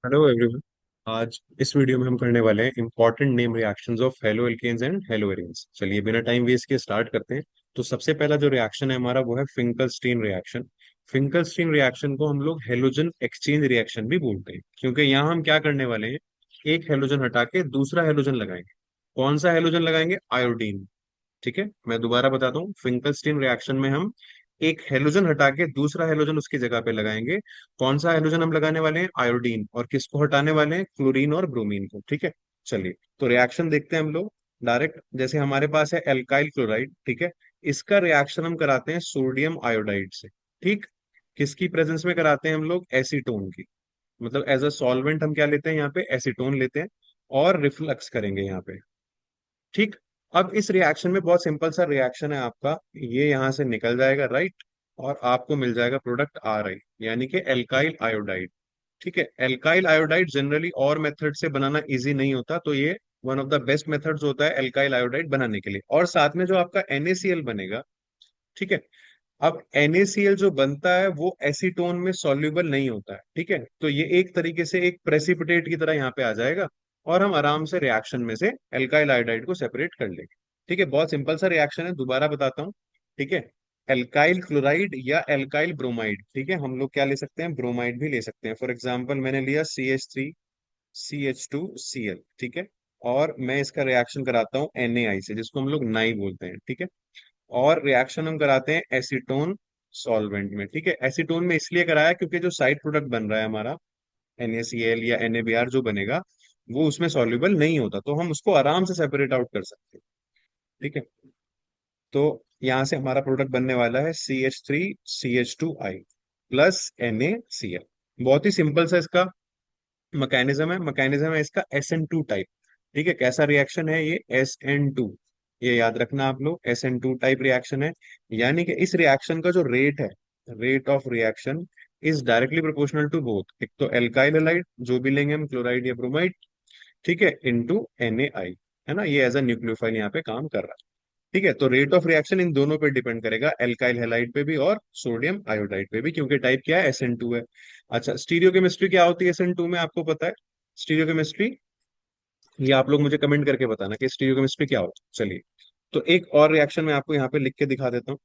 Hello everyone. आज इस video में हम करने वाले हैं important name reactions of halo alkanes and halo arenes. चलिए बिना टाइम वेस्ट के स्टार्ट करते हैं। तो सबसे पहला जो रिएक्शन है हमारा वो है फिंकलस्टीन रिएक्शन। फिंकलस्टीन रिएक्शन को हम लोग हेलोजन एक्सचेंज रिएक्शन भी बोलते हैं, क्योंकि यहाँ हम क्या करने वाले हैं, एक हेलोजन हटा के दूसरा हेलोजन लगाएंगे। कौन सा हेलोजन लगाएंगे? आयोडीन। ठीक है, मैं दोबारा बताता हूँ। फिंकलस्टीन रिएक्शन में हम एक हेलोजन हटा के दूसरा हेलोजन उसकी जगह पे लगाएंगे। कौन सा हेलोजन हम लगाने वाले हैं? आयोडीन। और किसको हटाने वाले हैं? क्लोरीन और ब्रोमीन को। ठीक है, चलिए तो रिएक्शन देखते हैं हम लोग डायरेक्ट। जैसे हमारे पास है एल्काइल क्लोराइड, ठीक है, इसका रिएक्शन हम कराते हैं सोडियम आयोडाइड से। ठीक, किसकी प्रेजेंस में कराते हैं हम लोग? एसीटोन की। मतलब एज अ सॉल्वेंट हम क्या लेते हैं यहाँ पे? एसीटोन लेते हैं और रिफ्लक्स करेंगे यहाँ पे। ठीक, अब इस रिएक्शन में बहुत सिंपल सा रिएक्शन है आपका, ये यहां से निकल जाएगा, राइट, और आपको मिल जाएगा प्रोडक्ट आर आई, यानी कि एल्काइल आयोडाइड। ठीक है, एल्काइल आयोडाइड जनरली और मेथड से बनाना इजी नहीं होता, तो ये one of the best methods होता है एल्काइल आयोडाइड बनाने के लिए। और साथ में जो आपका NaCl बनेगा, ठीक है, अब NaCl जो बनता है वो एसीटोन में सॉल्युबल नहीं होता है। ठीक है, तो ये एक तरीके से एक प्रेसिपिटेट की तरह यहाँ पे आ जाएगा और हम आराम से रिएक्शन में से एल्काइल आयोडाइड को सेपरेट कर लेंगे। ठीक है, बहुत सिंपल सा रिएक्शन है, दोबारा बताता हूँ। ठीक है, एल्काइल क्लोराइड या एल्काइल ब्रोमाइड, ठीक है, हम लोग क्या ले सकते हैं? ब्रोमाइड भी ले सकते हैं। फॉर एग्जाम्पल मैंने लिया CH3CH2Cl, ठीक है, और मैं इसका रिएक्शन कराता हूँ NaI से, जिसको हम लोग नाई बोलते हैं। ठीक है, और रिएक्शन हम कराते हैं एसीटोन सॉल्वेंट में। ठीक है, एसीटोन में इसलिए कराया क्योंकि जो साइड प्रोडक्ट बन रहा है हमारा NaCl या NaBr जो बनेगा, वो उसमें सॉल्युबल नहीं होता, तो हम उसको आराम से सेपरेट आउट कर सकते हैं। ठीक है, तो यहां से हमारा प्रोडक्ट बनने वाला है CH3CH2I प्लस NaCl। बहुत ही सिंपल सा इसका मैकेनिज्म है इसका SN2 टाइप। ठीक है, कैसा रिएक्शन है ये? SN2, ये याद रखना आप लोग, SN2 टाइप रिएक्शन है। यानी कि इस रिएक्शन का जो रेट है, rate of reaction is directly proportional to both, एक तो एल्काइल हैलाइड जो भी लेंगे हम, क्लोराइड या ब्रोमाइड, ठीक है, इनटू NaI, है ना, ये एज अ न्यूक्लियोफाइल यहाँ पे काम कर रहा है। ठीक है, तो रेट ऑफ रिएक्शन इन दोनों पे डिपेंड करेगा, एल्काइल हैलाइड पे भी और सोडियम आयोडाइड पे भी, क्योंकि टाइप क्या है? SN2 है। अच्छा, स्टीरियोकेमिस्ट्री क्या होती है SN2 में, आपको पता है? स्टीरियोकेमिस्ट्री, ये आप लोग मुझे कमेंट करके बताना कि स्टीरियोकेमिस्ट्री क्या होती है। चलिए, तो एक और रिएक्शन मैं आपको यहाँ पे लिख के दिखा देता हूँ,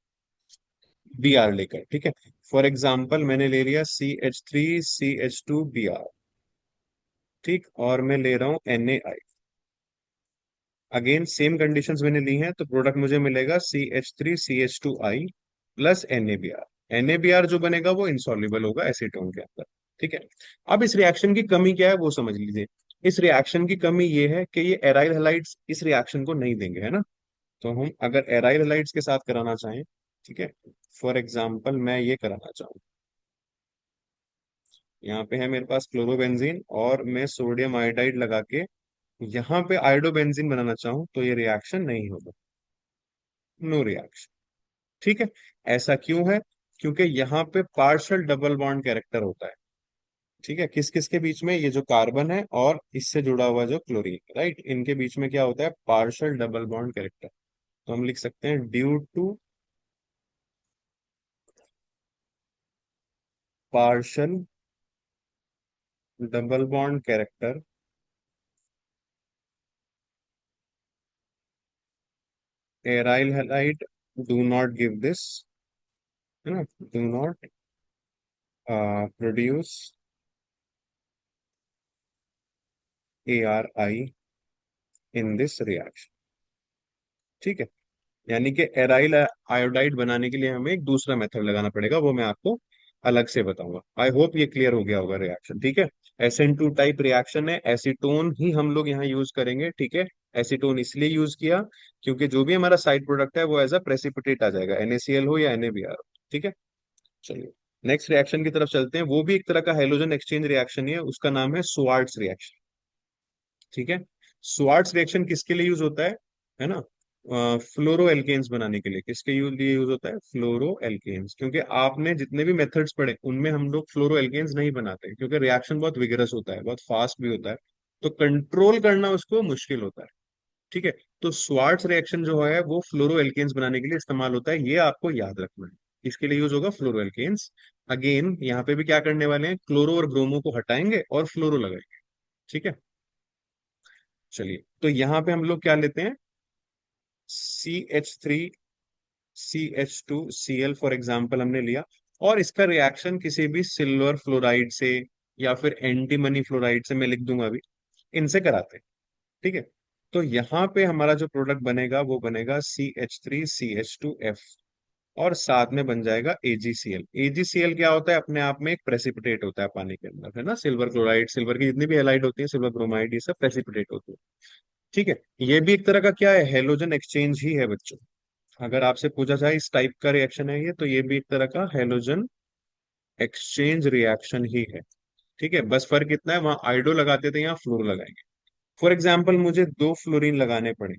Br लेकर। ठीक है, फॉर एग्जाम्पल मैंने ले लिया CH3CH2Br, ठीक, और मैं ले रहा हूँ NaI। अगेन सेम कंडीशंस मैंने ली हैं, तो प्रोडक्ट मुझे मिलेगा CH3CH2I प्लस NaBr। NaBr जो बनेगा वो इंसॉल्युबल होगा एसीटोन के अंदर। ठीक है, अब इस रिएक्शन की कमी क्या है वो समझ लीजिए। इस रिएक्शन की कमी ये है कि ये एराइल हैलाइड्स इस रिएक्शन को नहीं देंगे, है ना। तो हम अगर एराइल हैलाइड्स के साथ कराना चाहें, ठीक है, फॉर एग्जाम्पल मैं ये कराना चाहूँ, यहाँ पे है मेरे पास क्लोरोबेंजीन और मैं सोडियम आयोडाइड लगा के यहाँ पे आयोडोबेंजीन बनाना चाहूँ, तो ये रिएक्शन नहीं होगा, नो रिएक्शन। ठीक है, ऐसा क्यों है? क्योंकि यहाँ पे पार्शियल डबल बॉन्ड कैरेक्टर होता है। ठीक है, किस किस के बीच में? ये जो कार्बन है और इससे जुड़ा हुआ जो क्लोरीन, राइट, इनके बीच में क्या होता है? Partial double bond character. तो हम लिख सकते हैं due to partial double bond character, aryl halide do not give this, है ना, do not produce ARI in this reaction. ठीक है, यानी कि एराइल आयोडाइड बनाने के लिए हमें एक दूसरा मेथड लगाना पड़ेगा, वो मैं आपको अलग से बताऊंगा। आई होप ये क्लियर हो गया होगा रिएक्शन। ठीक है, SN2 टाइप रिएक्शन है, एसीटोन ही हम लोग यहाँ यूज करेंगे। ठीक है, एसीटोन इसलिए यूज किया क्योंकि जो भी हमारा साइड प्रोडक्ट है वो एज अ प्रेसिपिटेट आ जाएगा, NaCl हो या NaBr हो। ठीक है, चलिए नेक्स्ट रिएक्शन की तरफ चलते हैं। वो भी एक तरह का हेलोजन एक्सचेंज रिएक्शन ही है, उसका नाम है स्वार्ट्स रिएक्शन। ठीक है, स्वार्ट्स रिएक्शन किसके लिए यूज होता है ना, फ्लोरो एल्केन्स बनाने के लिए। लिए यूज होता है? फ्लोरो एल्केन्स, क्योंकि आपने जितने भी मेथड्स पढ़े उनमें हम लोग फ्लोरो एल्केन्स नहीं बनाते, क्योंकि रिएक्शन बहुत विगरस होता है, बहुत फास्ट भी होता है, तो कंट्रोल करना उसको मुश्किल होता है। ठीक है, तो स्वार्ट्स रिएक्शन जो है वो फ्लोरो एल्केन्स बनाने के लिए इस्तेमाल होता है, ये आपको याद रखना है। इसके लिए यूज होगा फ्लोरो एल्केन्स। अगेन यहाँ पे भी क्या करने वाले हैं, क्लोरो और ब्रोमो को हटाएंगे और फ्लोरो लगाएंगे। ठीक है। चलिए, तो यहाँ पे हम लोग क्या लेते हैं, CH3CH2Cl फॉर एग्जाम्पल हमने लिया, और इसका रिएक्शन किसी भी सिल्वर फ्लोराइड से या फिर एंटीमनी फ्लोराइड से, मैं लिख दूंगा अभी, इनसे कराते हैं। ठीक है। तो यहाँ पे हमारा जो प्रोडक्ट बनेगा वो बनेगा CH3CH2F, और साथ में बन जाएगा AgCl। AgCl क्या होता है, अपने आप में एक प्रेसिपिटेट होता है पानी के अंदर, है ना। सिल्वर क्लोराइड, सिल्वर की जितनी भी हेलाइड होती है, सिल्वर ब्रोमाइड, ये सब प्रेसिपिटेट होती है। ठीक है। ये भी एक तरह का क्या है, हेलोजन एक्सचेंज ही है बच्चों। अगर आपसे पूछा जाए इस टाइप का रिएक्शन है ये, तो ये भी एक तरह का हेलोजन एक्सचेंज रिएक्शन ही है। ठीक है, बस फर्क इतना है, वहां आइडो लगाते थे, यहाँ फ्लोर लगाएंगे। फॉर एग्जाम्पल मुझे दो फ्लोरीन लगाने पड़े।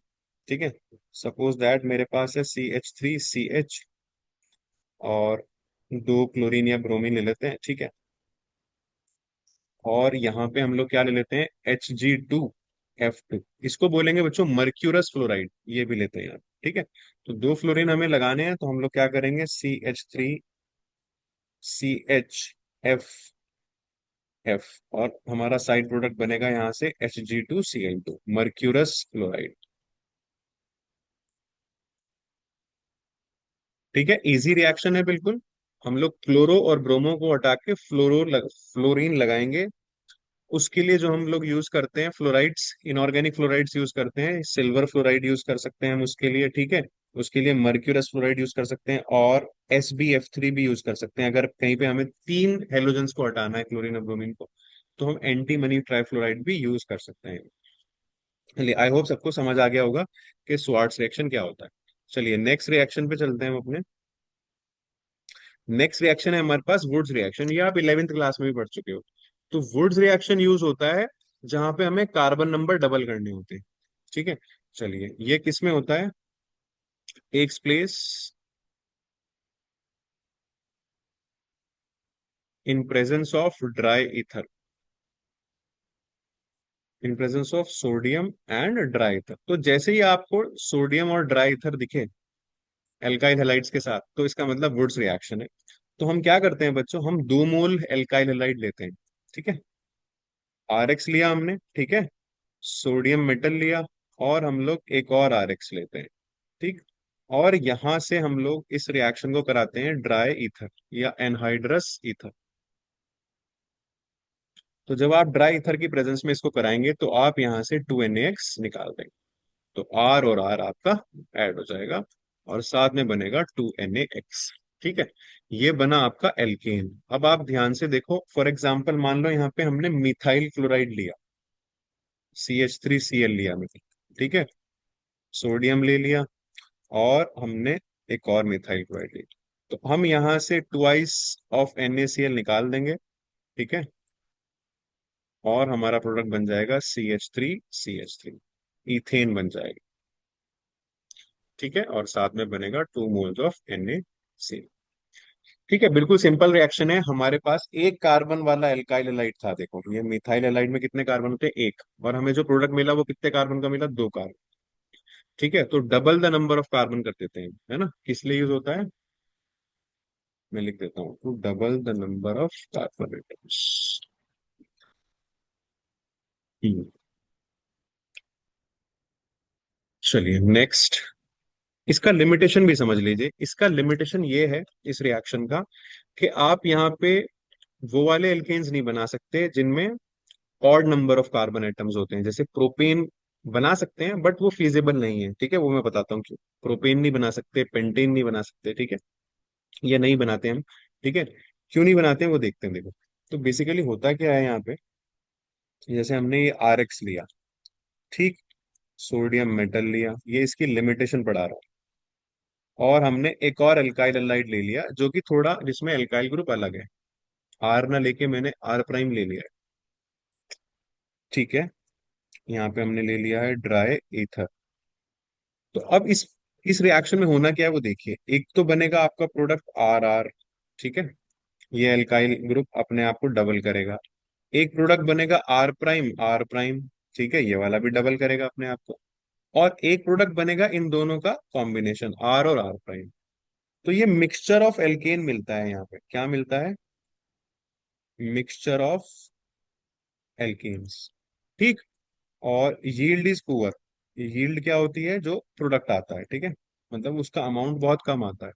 ठीक है। सपोज दैट मेरे पास है CH3CH, और दो क्लोरीन या ब्रोमीन ले लेते हैं। ठीक है। और यहाँ पे हम लोग क्या ले लेते हैं, Hg2F2, इसको बोलेंगे बच्चों मर्क्यूरस फ्लोराइड, ये भी लेते हैं यार। ठीक है। तो दो फ्लोरीन हमें लगाने हैं, तो हम लोग क्या करेंगे, CH3CHF, और हमारा साइड प्रोडक्ट बनेगा यहाँ से Hg2Cl2, मर्क्यूरस फ्लोराइड। ठीक है, इजी रिएक्शन है बिल्कुल। हम लोग क्लोरो और ब्रोमो को हटा के फ्लोरीन लगाएंगे। उसके लिए जो हम लोग यूज करते हैं फ्लोराइड्स, इनऑर्गेनिक फ्लोराइड्स यूज करते हैं, सिल्वर फ्लोराइड यूज कर सकते हैं हम उसके लिए। ठीक है। उसके लिए मर्क्यूरस फ्लोराइड यूज कर सकते हैं, और SbF3 भी यूज कर सकते हैं, अगर कहीं पे हमें तीन हेलोजेंस को हटाना है, क्लोरीन और ब्रोमीन को, तो हम एंटीमनी ट्राइफ्लोराइड भी यूज कर सकते हैं। चलिए, आई होप सबको समझ आ गया होगा कि स्वार्ट्स रिएक्शन क्या होता है। चलिए नेक्स्ट रिएक्शन पे चलते हैं हम अपने। नेक्स्ट रिएक्शन है हमारे पास वुड्स रिएक्शन, ये आप 11th क्लास में भी पढ़ चुके हो। तो वुड्स रिएक्शन यूज होता है जहां पे हमें कार्बन नंबर डबल करने होते हैं। ठीक है। चलिए, ये किस में होता है, takes place in presence of dry ether, in presence of sodium and dry ether. तो जैसे ही आपको सोडियम और ड्राई ईथर दिखे एल्काइल हैलाइड्स के साथ, तो इसका मतलब वुड्स रिएक्शन है। तो हम क्या करते हैं बच्चों, हम 2 मोल एल्काइल हैलाइड लेते हैं। ठीक है। RX लिया हमने। ठीक है। सोडियम मेटल लिया, और हम लोग एक और RX लेते हैं। ठीक। और यहां से हम लोग इस रिएक्शन को कराते हैं ड्राई ईथर या एनहाइड्रस ईथर। तो जब आप ड्राई ईथर की प्रेजेंस में इसको कराएंगे, तो आप यहां से 2NaX निकाल देंगे। तो R और R आपका ऐड हो जाएगा, और साथ में बनेगा 2NaX। ठीक है। ये बना आपका एल्केन। अब आप ध्यान से देखो, फॉर एग्जाम्पल मान लो यहाँ पे हमने मिथाइल क्लोराइड लिया, CH3Cl लिया हमने। ठीक है। सोडियम ले लिया, और हमने एक और मिथाइल क्लोराइड ली, तो हम यहां से ट्वाइस ऑफ NaCl निकाल देंगे। ठीक है। और हमारा प्रोडक्ट बन जाएगा CH3CH3, इथेन बन जाएगा। ठीक है। और साथ में बनेगा 2 मोल्स ऑफ NaCl। ठीक है, बिल्कुल सिंपल रिएक्शन है। हमारे पास एक कार्बन वाला एल्काइल हैलाइड था, देखो ये मिथाइल हैलाइड में कितने कार्बन होते हैं, एक, और हमें जो प्रोडक्ट मिला वो कितने कार्बन का मिला, 2 कार्बन। ठीक है। तो double the number of carbon कर देते हैं, है ना। किस लिए यूज होता है, मैं लिख देता हूँ, to double the number of carbon atoms. चलिए नेक्स्ट, इसका लिमिटेशन भी समझ लीजिए। इसका लिमिटेशन ये है इस रिएक्शन का, कि आप यहाँ पे वो वाले एल्केन्स नहीं बना सकते जिनमें odd number of carbon atoms होते हैं। जैसे प्रोपेन बना सकते हैं, बट वो फीजिबल नहीं है। ठीक है, वो मैं बताता हूँ क्यों। प्रोपेन नहीं बना सकते, पेंटेन नहीं बना सकते। ठीक है, ये नहीं बनाते हम। ठीक है। क्यों नहीं बनाते हैं वो देखते हैं, देखो। तो बेसिकली होता क्या है यहाँ पे, जैसे हमने ये RX लिया, ठीक, सोडियम मेटल लिया, ये इसकी लिमिटेशन पढ़ा रहा हूँ, और हमने एक और एल्काइल हैलाइड ले लिया जो कि थोड़ा, जिसमें एल्काइल ग्रुप अलग है, R ना लेके मैंने R प्राइम ले लिया है। ठीक है। यहाँ पे हमने ले लिया है ड्राई ईथर। तो अब इस रिएक्शन में होना क्या है वो देखिए। एक तो बनेगा आपका प्रोडक्ट RR। ठीक है, ये एल्काइल ग्रुप अपने आप को डबल करेगा। एक प्रोडक्ट बनेगा R प्राइम। ठीक है, ये वाला भी डबल करेगा अपने आप को। और एक प्रोडक्ट बनेगा इन दोनों का कॉम्बिनेशन, R और R प्राइम। तो ये मिक्सचर ऑफ एल्केन मिलता है, यहाँ पे क्या मिलता है? Mixture of alkenes. ठीक। और यील्ड इज पुअर। यील्ड क्या होती है? जो प्रोडक्ट आता है, ठीक है, मतलब उसका अमाउंट बहुत कम आता है।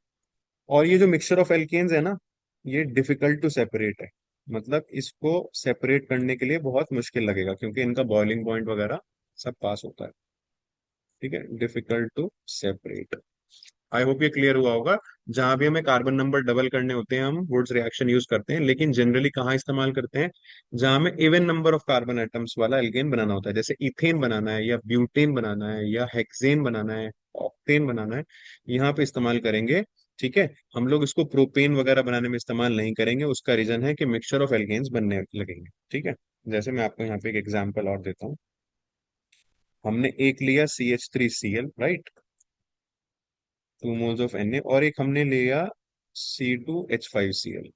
और ये जो मिक्सचर ऑफ एल्केन्स है ना, ये डिफिकल्ट टू सेपरेट है। मतलब इसको सेपरेट करने के लिए बहुत मुश्किल लगेगा, क्योंकि इनका बॉइलिंग पॉइंट वगैरह सब पास होता है। ठीक है, difficult to separate. I hope ये क्लियर हुआ होगा। जहां भी हमें कार्बन नंबर डबल करने होते हैं, हम वुड्स रिएक्शन यूज करते हैं, लेकिन जनरली कहाँ इस्तेमाल करते हैं? जहां हमें even number of carbon atoms वाला एल्केन बनाना होता है, जैसे इथेन बनाना है, या ब्यूटेन बनाना है, या हेक्सेन बनाना है, ऑक्टेन बनाना है, यहाँ पे इस्तेमाल करेंगे। ठीक है। हम लोग इसको प्रोपेन वगैरह बनाने में इस्तेमाल नहीं करेंगे। उसका रीजन है कि मिक्सचर ऑफ एल्केन्स बनने लगेंगे। ठीक है। जैसे मैं आपको यहाँ पे एक एग्जांपल और देता हूँ। हमने एक लिया CH3Cl, right, 2 moles of Na, और एक हमने लिया C2H5Cl।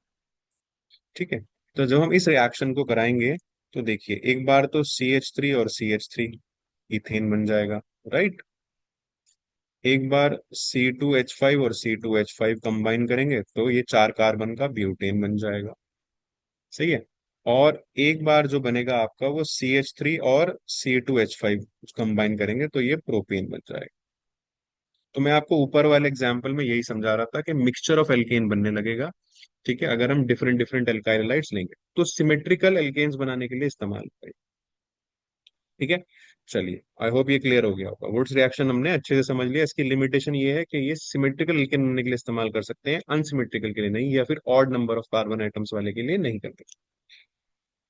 ठीक है। तो जब हम इस रिएक्शन को कराएंगे, तो देखिए एक बार तो CH3 और CH3 इथेन बन जाएगा, राइट। एक बार C2H5 और C2H5 कंबाइन करेंगे तो ये 4 कार्बन का ब्यूटेन बन जाएगा। सही है। और एक बार जो बनेगा आपका, वो CH3 और C2H5 कंबाइन करेंगे तो ये प्रोपेन बन जाएगा। तो मैं आपको ऊपर वाले एग्जाम्पल में यही समझा रहा था कि मिक्सचर ऑफ एल्केन बनने लगेगा। ठीक है, अगर हम डिफरेंट डिफरेंट एल्काइल हैलाइड्स लेंगे तो सिमेट्रिकल एल्केन्स बनाने के लिए इस्तेमाल करें। ठीक है। चलिए, आई होप ये क्लियर हो गया होगा। वुड्स रिएक्शन हमने अच्छे से समझ लिया। इसकी लिमिटेशन ये है कि ये सिमेट्रिकल एल्केन बनने के लिए इस्तेमाल कर सकते हैं, अनसिमेट्रिकल के लिए नहीं, या फिर odd number of carbon atoms वाले के लिए नहीं करते।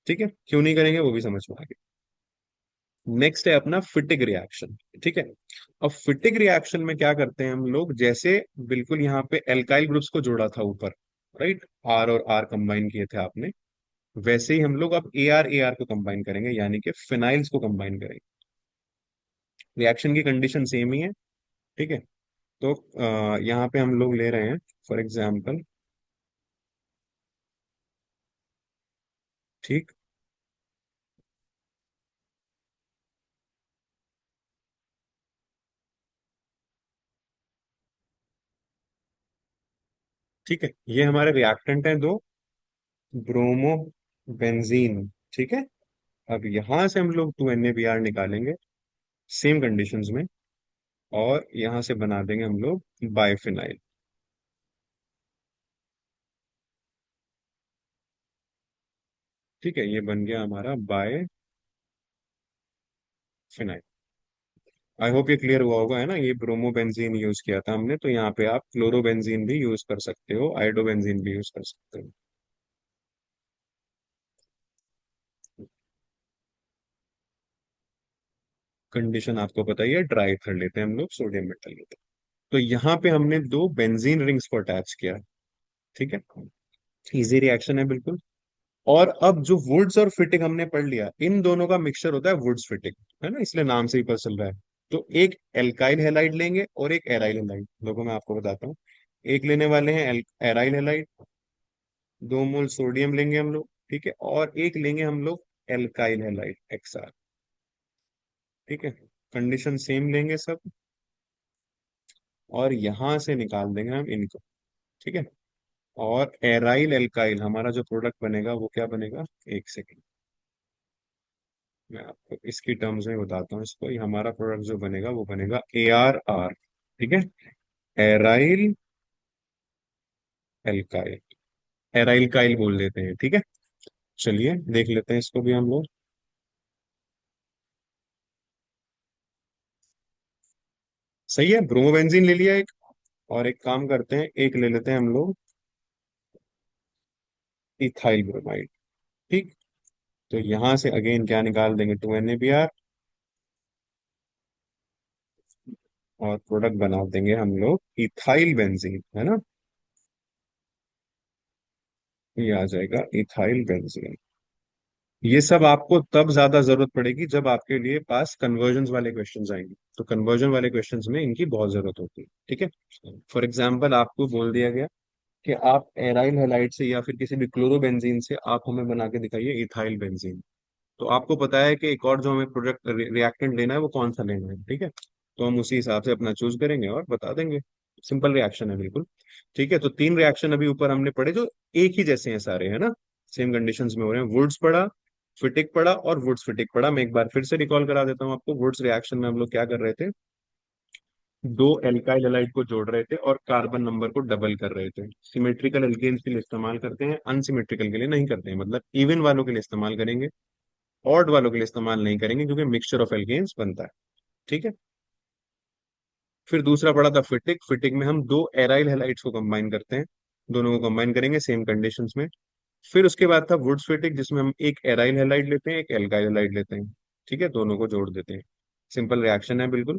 ठीक है, क्यों नहीं करेंगे वो भी समझ में आ गया। नेक्स्ट है अपना फिटिक रिएक्शन। ठीक है। अब फिटिक रिएक्शन में क्या करते हैं हम लोग? जैसे बिल्कुल यहाँ पे एल्काइल ग्रुप्स को जोड़ा था ऊपर, राइट, आर और आर कंबाइन किए थे आपने, वैसे ही हम लोग अब ए आर को कंबाइन करेंगे, यानी कि फिनाइल्स को कंबाइन करेंगे। रिएक्शन की कंडीशन सेम ही है। ठीक है। तो यहाँ पे हम लोग ले रहे हैं फॉर एग्जाम्पल, ठीक, ठीक है, ये हमारे रिएक्टेंट हैं दो, ब्रोमो बेंजीन। ठीक है। अब यहां से हम लोग 2 NaBr निकालेंगे सेम कंडीशंस में, और यहां से बना देंगे हम लोग बाइफिनाइल। ठीक है, ये बन गया हमारा बाइफिनाइल। आई होप ये क्लियर हुआ होगा, है ना। ये ब्रोमोबेंजीन यूज किया था हमने, तो यहाँ पे आप क्लोरोबेंजीन भी यूज कर सकते हो, आयोडोबेंजीन भी यूज कर सकते हो। कंडीशन आपको पता ही है, ड्राई ईथर लेते हैं हम लोग, सोडियम मेटल लेते हैं। तो यहाँ पे हमने दो बेंजीन रिंग्स को अटैच किया। ठीक है, इजी रिएक्शन है बिल्कुल। और अब जो वुड्स और फिटिक हमने पढ़ लिया, इन दोनों का मिक्सचर होता है वुड्स फिटिक, है ना, इसलिए नाम से ही पता चल रहा है। तो एक एल्काइल हैलाइड लेंगे और एक एराइल हैलाइड, देखो मैं आपको बताता हूँ। एक लेने वाले हैं एराइल हैलाइड, 2 मोल सोडियम लेंगे हम लोग, ठीक है, और एक लेंगे हम लोग एल्काइल हैलाइड XR। ठीक है, कंडीशन सेम लेंगे सब, और यहां से निकाल देंगे हम इनको। ठीक है। और एराइल एल्काइल हमारा जो प्रोडक्ट बनेगा वो क्या बनेगा? एक सेकेंड, मैं आपको इसकी टर्म्स में बताता हूँ इसको। ये हमारा प्रोडक्ट जो बनेगा वो बनेगा ArR। ठीक है, एराइल एल्काइल, एराइल काइल बोल देते हैं। ठीक है, चलिए देख लेते हैं इसको भी हम लोग। सही है, ब्रोमोबेंजीन ले लिया एक, और एक काम करते हैं, एक ले लेते हैं हम लोग इथाइल ब्रोमाइड। ठीक। तो यहां से अगेन क्या निकाल देंगे? 2 NaBr, और प्रोडक्ट बना देंगे हम लोग इथाइल बेंजीन, है ना। ये आ जाएगा इथाइल बेंजीन। ये सब आपको तब ज्यादा जरूरत पड़ेगी जब आपके लिए पास कन्वर्जन वाले क्वेश्चंस आएंगे, तो कन्वर्जन वाले क्वेश्चंस में इनकी बहुत जरूरत होती है। ठीक है। फॉर एग्जाम्पल आपको बोल दिया गया कि आप एराइल हैलाइड से या फिर किसी भी क्लोरोबेंजीन से आप हमें बना के दिखाइए इथाइल बेंजीन। तो आपको पता है कि एक और जो हमें प्रोडक्ट रिएक्टेंट लेना है वो कौन सा लेना है। ठीक है, तो हम उसी हिसाब से अपना चूज करेंगे और बता देंगे। सिंपल रिएक्शन है बिल्कुल। ठीक है, तो तीन रिएक्शन अभी ऊपर हमने पढ़े जो एक ही जैसे हैं सारे, है ना, सेम कंडीशंस में हो रहे हैं। वुड्स पढ़ा, फिटिक पढ़ा और वुड्स फिटिक पढ़ा। मैं एक बार फिर से रिकॉल करा देता हूँ आपको। वुड्स रिएक्शन में हम लोग क्या कर रहे थे, दो एल्काइल हैलाइड को जोड़ रहे थे और कार्बन नंबर को डबल कर रहे थे। सिमेट्रिकल एल्केन्स के लिए इस्तेमाल करते हैं, अनसिमेट्रिकल के लिए नहीं करते हैं, मतलब इवन वालों के लिए इस्तेमाल करेंगे, ऑड वालों के लिए इस्तेमाल नहीं करेंगे, क्योंकि मिक्सचर ऑफ एल्केन्स बनता है। ठीक है। फिर दूसरा पड़ा था फिटिक। फिटिक में हम दो एराइल हैलाइड्स को कंबाइन करते हैं, दोनों को कंबाइन करेंगे सेम कंडीशंस में। फिर उसके बाद था वुड्स फिटिक, जिसमें हम एक एराइल हैलाइड लेते हैं, एक एल्काइल हैलाइड लेते हैं। ठीक है, दोनों को जोड़ देते हैं। सिंपल रिएक्शन है बिल्कुल।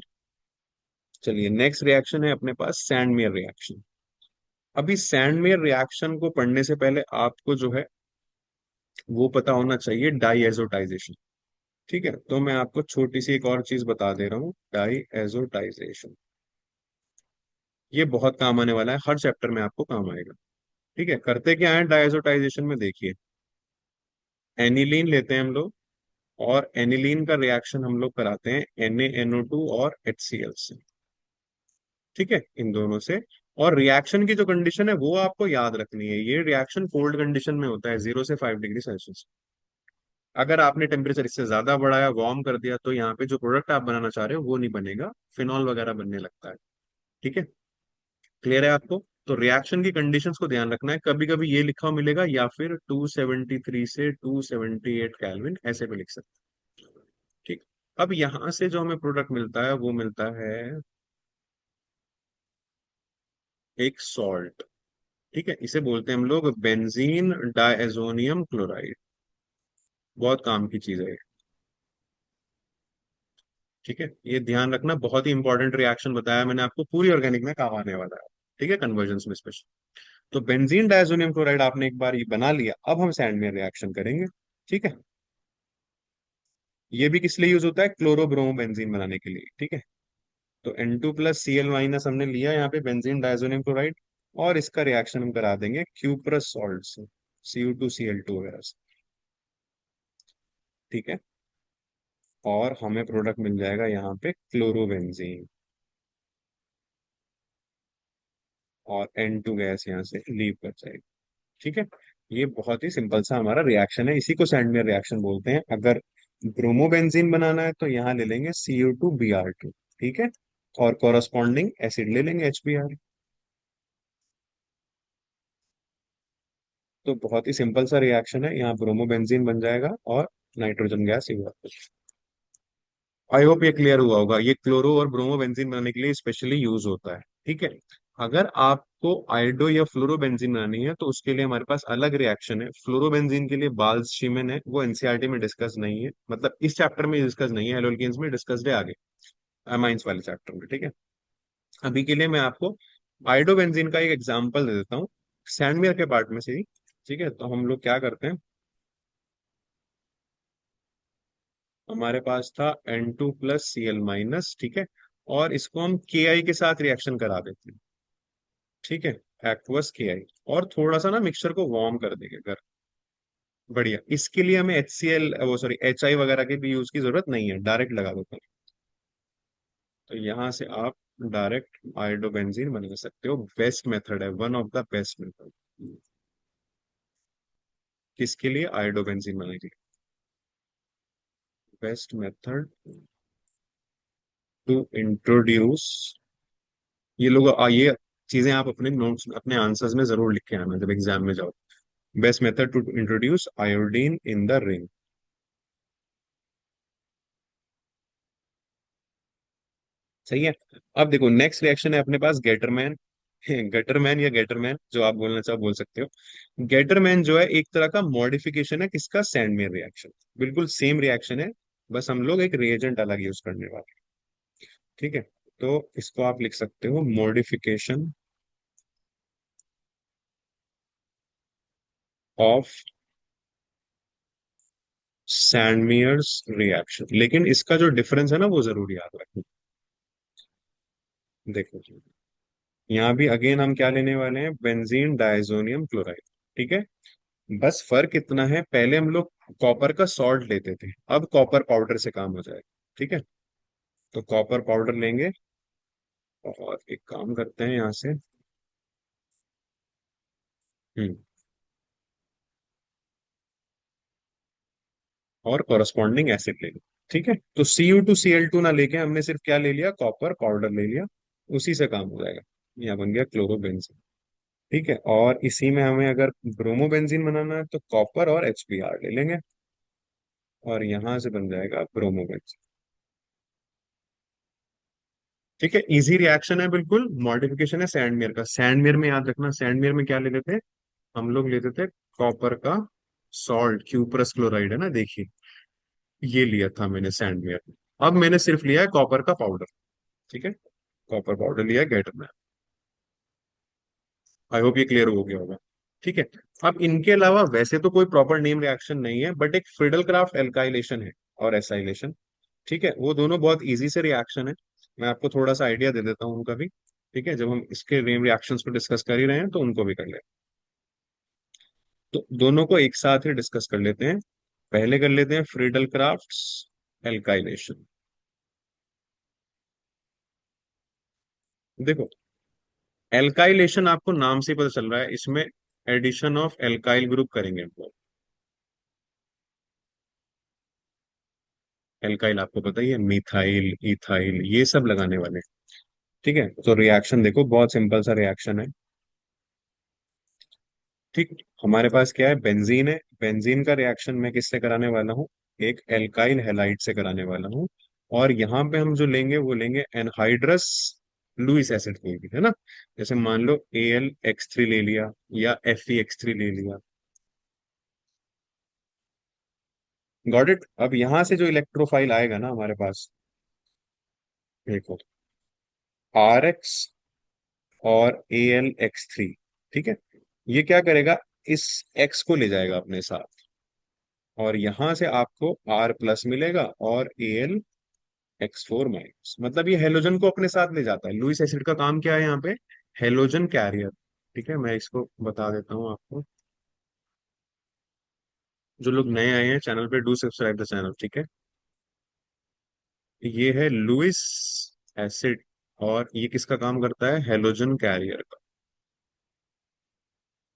चलिए, नेक्स्ट रिएक्शन है अपने पास सैंडमेयर रिएक्शन। अभी सैंडमेयर रिएक्शन को पढ़ने से पहले आपको जो है वो पता होना चाहिए डाईएजोटाइजेशन। ठीक है, तो मैं आपको छोटी सी एक और चीज बता दे रहा हूँ, डाईएजोटाइजेशन। ये बहुत काम आने वाला है, हर चैप्टर में आपको काम आएगा। ठीक है, करते क्या है डायजोटाइजेशन में, देखिए, एनिलीन लेते हैं हम लोग, और एनिलीन का रिएक्शन हम लोग कराते हैं NaNO2 और HCl से। ठीक है, इन दोनों से। और रिएक्शन की जो कंडीशन है वो आपको याद रखनी है। ये रिएक्शन कोल्ड कंडीशन में होता है, 0 से 5 डिग्री सेल्सियस। अगर आपने टेम्परेचर इससे ज्यादा बढ़ाया, वार्म कर दिया, तो यहाँ पे जो प्रोडक्ट आप बनाना चाह रहे हो वो नहीं बनेगा, फिनॉल वगैरह बनने लगता है। ठीक है, क्लियर है आपको? तो रिएक्शन की कंडीशंस को ध्यान रखना है। कभी कभी ये लिखा हुआ मिलेगा, या फिर 273 से 278 केल्विन, ऐसे भी लिख सकते हैं। ठीक। अब यहां से जो हमें प्रोडक्ट मिलता है वो मिलता है एक सॉल्ट। ठीक है, इसे बोलते हैं हम लोग बेंजीन डायजोनियम क्लोराइड। बहुत काम की चीज है ये। ठीक है, ये ध्यान रखना, बहुत ही इंपॉर्टेंट रिएक्शन बताया मैंने आपको, पूरी ऑर्गेनिक में काम आने वाला है। ठीक है, कन्वर्जन में स्पेशल। तो बेंजीन डायजोनियम क्लोराइड आपने एक बार ये बना लिया, अब हम सैंड में रिएक्शन करेंगे। ठीक है, ये भी किस लिए यूज होता है, क्लोरोब्रोमो बेंजीन बनाने के लिए। ठीक है, तो N2 + Cl- हमने लिया यहाँ पे बेंजीन डायजोनियम क्लोराइड, और इसका रिएक्शन हम करा देंगे क्यूप्रस सॉल्ट से, Cu2Cl2 वगैरह से। ठीक है, और हमें प्रोडक्ट मिल जाएगा यहाँ पे क्लोरोबेंजीन, और N2 गैस यहाँ से लीव कर जाएगी। ठीक है, ये बहुत ही सिंपल सा हमारा रिएक्शन है, इसी को सैंडमेयर रिएक्शन बोलते हैं। अगर ब्रोमोबेंजीन बनाना है तो यहाँ ले लेंगे Cu2Br2। ठीक है, और कॉरस्पॉन्डिंग एसिड ले लेंगे HBr। तो बहुत ही सिंपल सा रिएक्शन है, यहाँ ब्रोमोबेंजीन बन जाएगा और नाइट्रोजन गैस इवापोरेशन। आई होप ये क्लियर हुआ होगा। ये क्लोरो और ब्रोमोबेंजीन बनाने के लिए स्पेशली यूज होता है। ठीक है, अगर आपको आयोडो या फ्लोरोबेंजीन बनानी है तो उसके लिए हमारे पास अलग रिएक्शन है। फ्लोरोबेंजीन के लिए बाल्स शीमेन है, वो एनसीईआरटी में डिस्कस नहीं है, मतलब इस चैप्टर में डिस्कस नहीं है, एल्केन्स में डिस्कस्ड है आगे, अमाइंस वाले चैप्टर में। ठीक है, अभी के लिए मैं आपको आयोडोबेंजीन का एक एग्जांपल दे देता हूँ, सैंडमेयर के पार्ट में से ही। ठीक है, तो हम लोग क्या करते हैं, हमारे पास था N2 + Cl-। ठीक है, और इसको हम Ki के साथ रिएक्शन करा देते हैं। ठीक है, एक्वस Ki, और थोड़ा सा ना मिक्सचर को वार्म कर देंगे अगर। बढ़िया, इसके लिए हमें HCl, वो सॉरी HI वगैरह के भी यूज की जरूरत नहीं है, डायरेक्ट लगा देते हैं। तो यहाँ से आप डायरेक्ट आयोडोबेंजीन बना सकते हो। बेस्ट मेथड है, one of the best method. किसके लिए, आयोडोबेंजीन बनाने के लिए बेस्ट मेथड टू इंट्रोड्यूस। ये लोग ये चीजें आप अपने नोट्स, अपने आंसर्स में जरूर लिख के आना जब एग्जाम में जाओ। Best method to introduce iodine in the ring. सही है। अब देखो, नेक्स्ट रिएक्शन है अपने पास गेटरमैन। गटरमैन या गेटरमैन, जो आप बोलना चाहो बोल सकते हो। गेटरमैन जो है एक तरह का मॉडिफिकेशन है किसका, सैंडमेयर रिएक्शन। बिल्कुल सेम रिएक्शन है, बस हम लोग एक रिएजेंट अलग यूज करने वाले हैं। ठीक है, तो इसको आप लिख सकते हो मॉडिफिकेशन ऑफ सैंडमेयर्स रिएक्शन। लेकिन इसका जो डिफरेंस है ना वो जरूर याद रखना। देखो जी, यहाँ भी अगेन हम क्या लेने वाले हैं, बेंजीन डायजोनियम क्लोराइड। ठीक है, बस फर्क इतना है, पहले हम लोग कॉपर का सॉल्ट लेते थे, अब कॉपर पाउडर से काम हो जाएगा। ठीक है, तो कॉपर पाउडर लेंगे, और एक काम करते हैं यहाँ से। हम्म। और कॉरस्पॉन्डिंग एसिड ले लो। ठीक है, तो Cu2Cl2 ना लेके हमने सिर्फ क्या ले लिया, कॉपर पाउडर ले लिया। उसी से काम हो जाएगा। यहाँ बन गया क्लोरोबेंजीन। ठीक है, और इसी में हमें अगर ब्रोमोबेंजीन बनाना है तो कॉपर और HBr ले लेंगे। और यहाँ से बन जाएगा ब्रोमोबेंजीन। ठीक है, इजी रिएक्शन है बिल्कुल। मॉडिफिकेशन है सैंडमेयर का। सैंडमेयर में याद रखना, सैंडमेयर में क्या लेते थे हम लोग, लेते थे कॉपर का सॉल्ट, क्यूप्रस क्लोराइड है ना, देखिए ये लिया था मैंने सैंडवेयर में। अब मैंने सिर्फ लिया है कॉपर का पाउडर। ठीक है, कॉपर पाउडर लिया है गेटर में। आई होप ये क्लियर हो गया होगा। ठीक है, अब इनके अलावा वैसे तो कोई प्रॉपर नेम रिएक्शन नहीं है, बट एक फ्रिडल क्राफ्ट एल्काइलेशन है और एसाइलेशन। ठीक है, वो दोनों बहुत इजी से रिएक्शन है। मैं आपको थोड़ा सा आइडिया दे देता हूँ उनका भी। ठीक है, जब हम इसके नेम रिएक्शंस को डिस्कस कर ही रहे हैं तो उनको भी कर ले। तो दोनों को एक साथ ही डिस्कस कर लेते हैं। पहले कर लेते हैं फ्रीडल क्राफ्ट एल्काइलेशन। देखो, एल्काइलेशन आपको नाम से ही पता चल रहा है, इसमें एडिशन ऑफ एल्काइल ग्रुप करेंगे हम लोग। एल्काइल आपको पता ही है, मिथाइल इथाइल ये सब लगाने वाले। ठीक है, तो रिएक्शन देखो बहुत सिंपल सा रिएक्शन है। ठीक, हमारे पास क्या है, बेंजीन है। बेंजीन का रिएक्शन मैं किससे कराने वाला हूँ, एक एल्काइल हैलाइड से कराने वाला हूँ। और यहाँ पे हम जो लेंगे वो लेंगे एनहाइड्रस लुइस एसिड, कोई भी है ना। जैसे मान लो AlX3 ले लिया या FeX3 ले लिया। Got it. अब यहां से जो इलेक्ट्रोफाइल आएगा ना हमारे पास, देखो, RX और AlX3। ठीक है, ये क्या करेगा, इस X को ले जाएगा अपने साथ। और यहां से आपको R+ मिलेगा और AlX4-। मतलब ये हेलोजन को अपने साथ ले जाता है। लुइस एसिड का काम क्या है यहाँ पे, हेलोजन कैरियर। ठीक है, मैं इसको बता देता हूँ आपको। जो लोग नए आए हैं चैनल पे, डू सब्सक्राइब द चैनल। ठीक है, ये है लुइस एसिड। और ये किसका काम करता है, हेलोजन कैरियर का।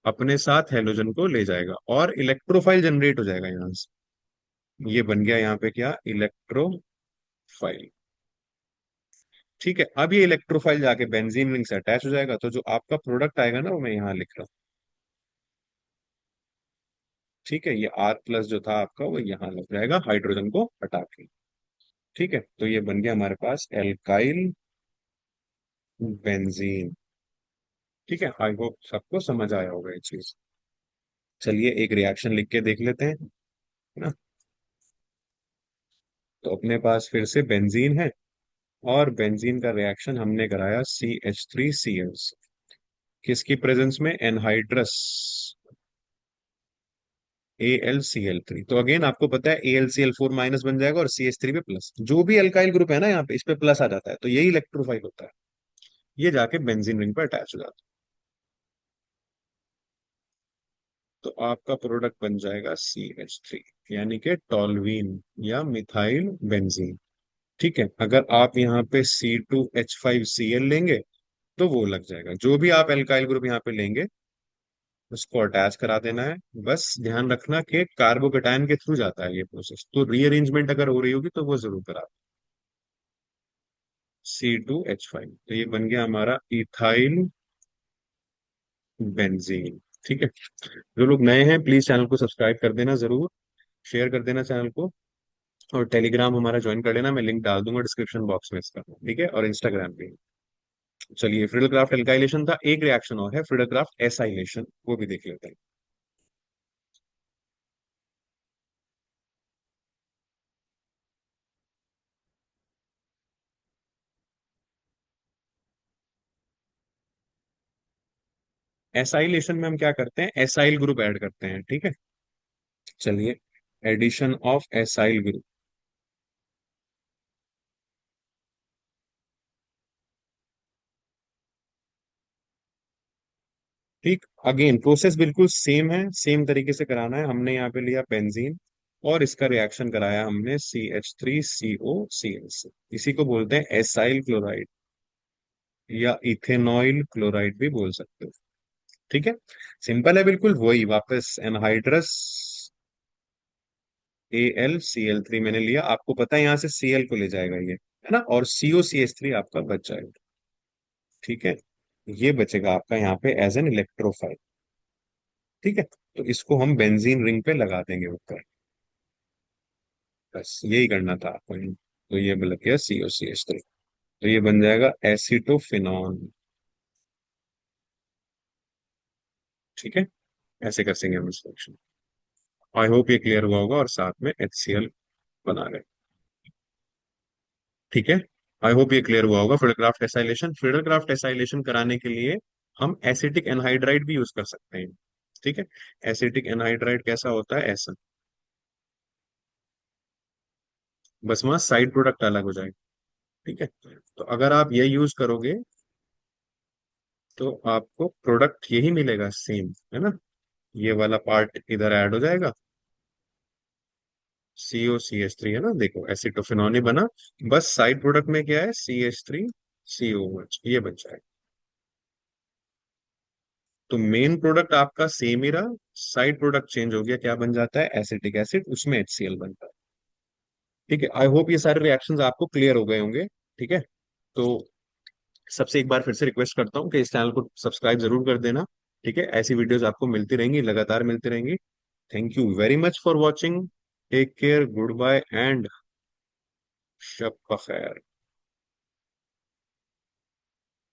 अपने साथ हेलोजन को ले जाएगा और इलेक्ट्रोफाइल जनरेट हो जाएगा यहां से। ये बन गया यहाँ पे क्या, इलेक्ट्रोफाइल। ठीक है, अब ये इलेक्ट्रोफाइल जाके बेंजीन रिंग से अटैच हो जाएगा, तो जो आपका प्रोडक्ट आएगा ना वो मैं यहाँ लिख रहा हूँ। ठीक है, ये R+ जो था आपका वो यहाँ लग जाएगा हाइड्रोजन को हटा के। ठीक है, तो ये बन गया हमारे पास एल्काइल बेंजीन। ठीक है, आई होप सबको समझ आया होगा ये चीज। चलिए एक रिएक्शन लिख के देख लेते हैं, है ना। तो अपने पास फिर से बेंजीन है। और बेंजीन का रिएक्शन हमने कराया CH3Cl से। किसकी प्रेजेंस में, एनहाइड्रस AlCl3। तो अगेन आपको पता है AlCl4- बन जाएगा और CH3 पे प्लस। जो भी अल्काइल ग्रुप है ना यहाँ पे, इस पे प्लस आ जाता है, तो यही इलेक्ट्रोफाइल होता है। ये जाके बेंजीन रिंग पर अटैच हो जाता है। तो आपका प्रोडक्ट बन जाएगा CH3, यानी कि टॉल्वीन या मिथाइल बेंजीन। ठीक है, अगर आप यहाँ पे C2H5Cl लेंगे तो वो लग जाएगा। जो भी आप एल्काइल ग्रुप यहाँ पे लेंगे उसको अटैच करा देना है। बस ध्यान रखना कि कार्बोकेटायन के थ्रू जाता है ये प्रोसेस, तो रीअरेंजमेंट अगर हो रही होगी तो वो जरूर करा। C2H5, तो ये बन गया हमारा इथाइल बेंजीन। ठीक है, जो लोग नए हैं प्लीज चैनल को सब्सक्राइब कर देना जरूर। शेयर कर देना चैनल को। और टेलीग्राम हमारा ज्वाइन कर लेना, मैं लिंक डाल दूंगा डिस्क्रिप्शन बॉक्स में इसका। ठीक है, और इंस्टाग्राम पे। चलिए, फ्रीडल क्राफ्ट एल्काइलेशन था, एक रिएक्शन और है फ्रीडल क्राफ्ट एसाइलेशन, वो भी देख लेते हैं। एसाइलेशन में हम क्या करते हैं, एसाइल ग्रुप ऐड करते हैं। ठीक है, चलिए, एडिशन ऑफ एसाइल ग्रुप। ठीक, अगेन प्रोसेस बिल्कुल सेम है, सेम तरीके से कराना है। हमने यहाँ पे लिया बेंजीन और इसका रिएक्शन कराया हमने CH3COCl से। इसी को बोलते हैं एसाइल क्लोराइड। या इथेनॉइल क्लोराइड भी बोल सकते हो। ठीक है, सिंपल है बिल्कुल वही, वापस एनहाइड्रस AlCl3 मैंने लिया, आपको पता है यहाँ से Cl को ले जाएगा ये, है ना, और COCH3 आपका बच जाएगा। ठीक है, ये बचेगा आपका यहाँ पे एज एन इलेक्ट्रोफाइल। ठीक है, तो इसको हम बेंजीन रिंग पे लगा देंगे ऊपर। बस यही करना था आपको। तो ये लग गया COCH3, तो ये बन जाएगा एसिटोफिनॉन। ठीक है, ऐसे कर सेंगे हम इस। आई होप ये क्लियर हुआ होगा, और साथ में HCl बना रहे। ठीक है, आई होप ये क्लियर हुआ होगा। फिडरक्राफ्ट एसाइलेशन, फिडरक्राफ्ट एसाइलेशन कराने के लिए हम एसिटिक एनहाइड्राइड भी यूज कर सकते हैं। ठीक है, एसिटिक एनहाइड्राइड कैसा होता है, ऐसा। बस वहां साइड प्रोडक्ट अलग हो जाएगा। ठीक है, तो अगर आप ये यूज करोगे तो आपको प्रोडक्ट यही मिलेगा सेम, है ना। ये वाला पार्ट इधर ऐड हो जाएगा, COCH3, है ना, देखो एसिटोफिनॉन ही बना। बस साइड प्रोडक्ट में क्या है, CH3COOH, ये बन जाएगा। तो मेन प्रोडक्ट आपका सेम ही रहा, साइड प्रोडक्ट चेंज हो गया, क्या बन जाता है, एसिटिक एसिड, उसमें HCl बनता है। ठीक है, आई होप ये सारे रिएक्शंस आपको क्लियर हो गए होंगे। ठीक है, तो सबसे एक बार फिर से रिक्वेस्ट करता हूँ कि इस चैनल को सब्सक्राइब जरूर कर देना। ठीक है, ऐसी वीडियोस आपको मिलती रहेंगी, लगातार मिलती रहेंगी। Thank you very much for watching. Take care, goodbye and शब बखैर।